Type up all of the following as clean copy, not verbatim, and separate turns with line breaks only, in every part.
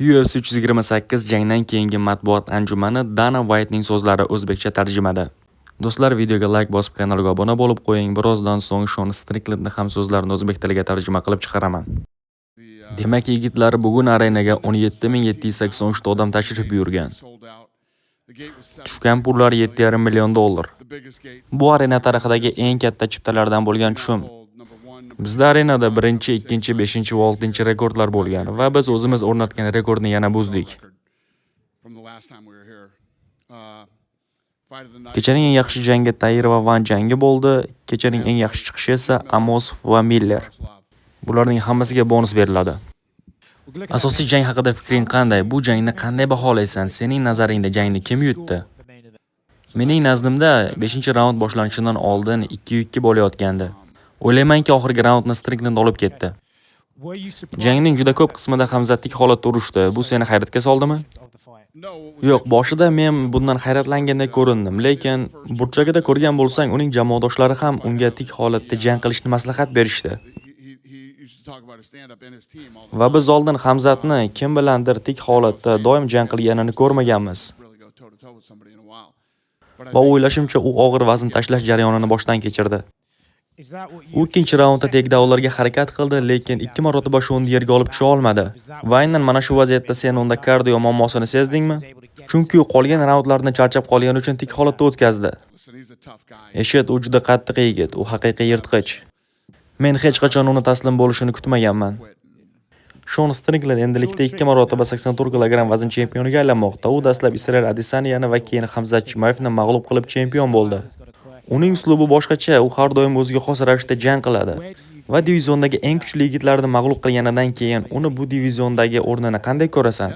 UFC 328 jangdan keyingi matbuot anjumani Dana Whitening so'zlari o'zbekcha tarjimada. Do'stlar, videoga like bosib kanalga obuna bo'lib qo'ying. Birozdan so'ng Shon Stricklandning ham so'zlarini o'zbek tiliga tarjima qilib chiqaraman. Demak, yigitlar bugun arenaga 17,783 odam tashrif buyurgan. Tushgan pullar $7,5 million. Bu arena tarixidagi eng katta chiptalardan bo'lgan tushum. Bizda arenada 1, 2, 5 va 6 rekordlar bo'lgan va biz o'zimiz o'rnatgan rekordni yana buzdik. Kechaning eng yaxshi jangi Tayir va Van jangi bo'ldi. Kechaning eng yaxshi chiqishi esa Amosov va Miller. Bularning hammasiga bonus beriladi. Asosiy jang haqida fikring qanday? Bu jangni qanday baholaysan? Sening nazaringda jangni kim yutdi? Mening nazdimda 5-raund boshlanishidan oldin 2-2 bo'layotgandi. O'ylaymanki, oxirgi raundni Strickland olib ketdi. Jangning juda ko'p qismida Hamzat tik holatda urishdi. Bu seni hayratga soldimi? Yo'q, boshida men bundan hayratlangandek ko'rindim, lekin burchagida ko'rgan bo'lsang, uning jamoadoshlari ham unga tik holatda jang qilishni maslahat berishdi. Va biz oldin Hamzatni kim bilandir tik holatda doim jang qilganini ko'rmaganmiz. Va o'ylashimcha, u og'ir vazn tashlash jarayonini boshdan kechirdi. U ikkinchi raundda takedownlarga harakat qildi, lekin 2 marotaba shuni yerga olib tusha olmadi. Va aynan mana shu vaziyatda sen unda kardio muammosini sezdingmi? Chunki u qolgan raundlarni charchab qolgani uchun tik holatda o'tkazdi. Eshit, u juda qattiq yigit, u haqiqiy yirtqich. Men hech qachon uni taslim bo'lishini kutmaganman. Shon Strickland endilikda 2 marotaba 84 kg vazn chempioniga aylanmoqda. U dastlab Israel Adesaniyani va keyin Hamzat Chimayevni mag'lub qilib chempion bo'ldi. Uning uslubi boshqacha, u har doim o'ziga xos ravishda jang qiladi va diviziondagi eng kuchli yigitlarni mag'lub qilganidan keyin uni bu diviziondagi o'rnini qanday ko'rasan?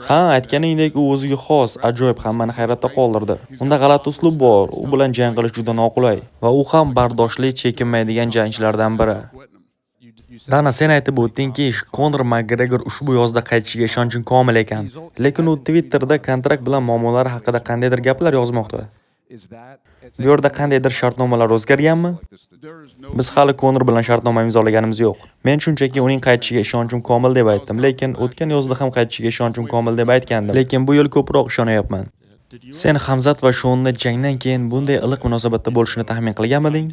Ha, aytganingdek, u o'ziga xos, ajoyib, hammani hayratda qoldirdi. Unda g'alati uslub bor, u bilan jang qilish juda noqulay va u ham bardoshli, chekinmaydigan jangchilardan biri. Dana, sen aytib o'tdingki, Conor McGregor ushbu yozda qaytishiga ishonchim komil ekan. Lekin u Twitterda kontrakt bilan muammolari haqida qandaydir gaplar yozmoqda. Bu yerda qandaydir shartnomalar o'zgarganmi? Biz hali Conor bilan shartnoma imzolaganimiz yo'q. Men shunchaki uning qaytishiga ishonchim komil deb aytdim, lekin o'tgan yozda ham qaytishiga ishonchim komil deb aytgandim. Lekin bu yil ko'proq ishonyapman. Sen Hamzat va Shonni jangdan keyin bunday iliq munosabatda bo'lishini taxmin qilganmiding?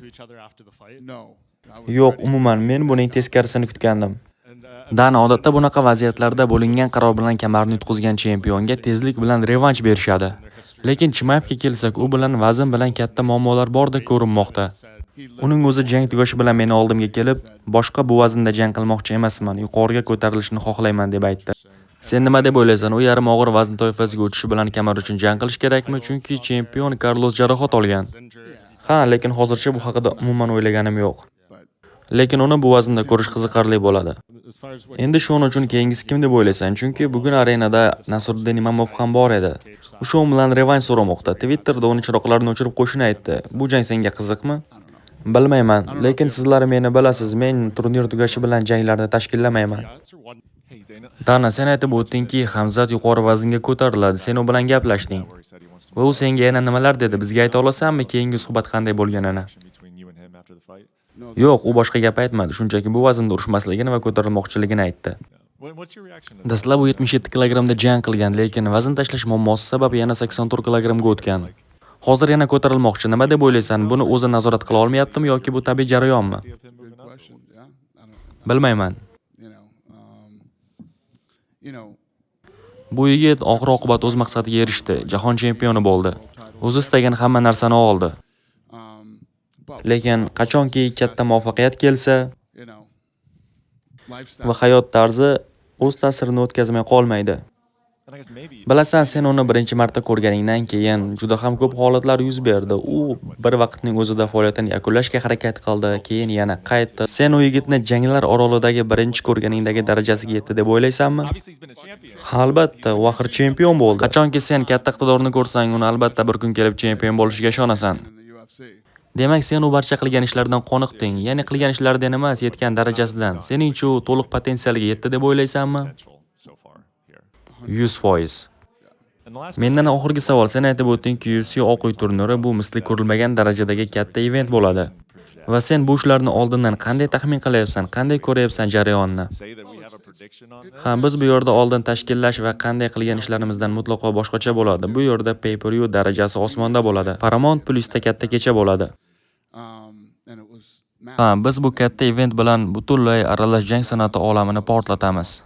Yo'q, umuman men buning teskarisini kutgandim. Dana, odatda bunaqa vaziyatlarda bo'lingan qaror bilan kamarni yutqizgan chempionga tezlik bilan revansh berishadi. Lekin Chimayevga kelsak, u bilan vazn bilan katta muammolar bordek ko'rinmoqda. Uning o'zi jang tugashi bilan meni oldimga kelib, boshqa bu vaznda jang qilmoqchi emasman, yuqoriga ko'tarilishni xohlayman deb aytdi. Sen nima deb o'ylaysan? U yarim og'ir vazn toifasiga o'tishi bilan kamar uchun jang qilish kerakmi? Chunki chempion Carlos jarohat olgan. Ha, lekin hozircha bu haqida umuman o'ylaganim yo'q. Lekin uni bu vaznda ko'rish qiziqarli bo'ladi. Endi shuning uchun keyingisi kim deb o'ylaysan? Chunki bugun arenada Nasruddin Imamov ham bor edi. U shu bilan revansh so'ramoqda. Twitterda uning chiroqlarini o'chirib qo'yishini aytdi. Bu jang senga qiziqmi? Bilmayman, lekin sizlar meni bilasiz, men turnir tugashi bilan janglarni tashkillamayman. Dana, sen aytib o'tdingki, Hamzat yuqori vaznga ko'tariladi. Sen u bilan gaplashding. Va u senga yana nimalar dedi? Bizga ayta olasanmi keyingi suhbat qanday bo'lganini? Yo'q, u boshqa gap aytmadi. Shunchaki bu vaznda urushmasligini va ko'tarilmoqchiligini aytdi. Dastlab u 77 kg jang qilgan, lekin vazn tashlash muammosi sabab yana 84 kg ga o'tgan. Hozir yana ko'tarilmoqchi. Nima deb o'ylaysan? Buni o'zi nazorat qila olmayaptimi yoki bu tabiiy jarayonmi? Bilmayman. Bu yigit oxir-oqibat o'z maqsadiga erishdi. Jahon chempioni bo'ldi. O'zi istagan hamma narsani oldi. Lekin qachonki katta muvaffaqiyat kelsa va hayot tarzi o'z ta'sirini o'tkazmay qolmaydi. Bilasan, sen uni birinchi marta ko'rganingdan keyin juda ham ko'p holatlar yuz berdi. U bir vaqtning o'zida faoliyatini yakunlashga harakat qildi, keyin yana qaytdi. Sen u yigitni janglar orolidagi birinchi ko'rganingdagi darajasiga yetdi deb o'ylaysanmi? Albatta, u axir chempion bo'ldi. Qachonki sen katta iqtidorni ko'rsang, uni albatta bir kun kelib chempion bo'lishiga ishonasan. Demak, sen u barcha qilgan ishlardan qoniqding. Ya'ni qilgan ishlaridan emas, yetgan darajasidan. Seningcha u to'liq potensialga yetdi deb o'ylaysanmi? 100%. Mendan oxirgi savol, sen aytib o'tdingki, UFC Oq uy turniri bu misli ko'rilmagan darajadagi katta event bo'ladi. Va sen bu ishlarni oldindan qanday taxmin qilyapsan, qanday ko'ryapsan jarayonni? Ha, biz bu yerda oldin tashkillash va qanday qilgan ishlarimizdan mutlaqo boshqacha bo'ladi. Bu yerda pay-per-view darajasi osmonda bo'ladi. Paramount Plus'da katta kecha bo'ladi. Ha, biz bu katta event bilan butunlay aralash jang san'ati olamini portlatamiz.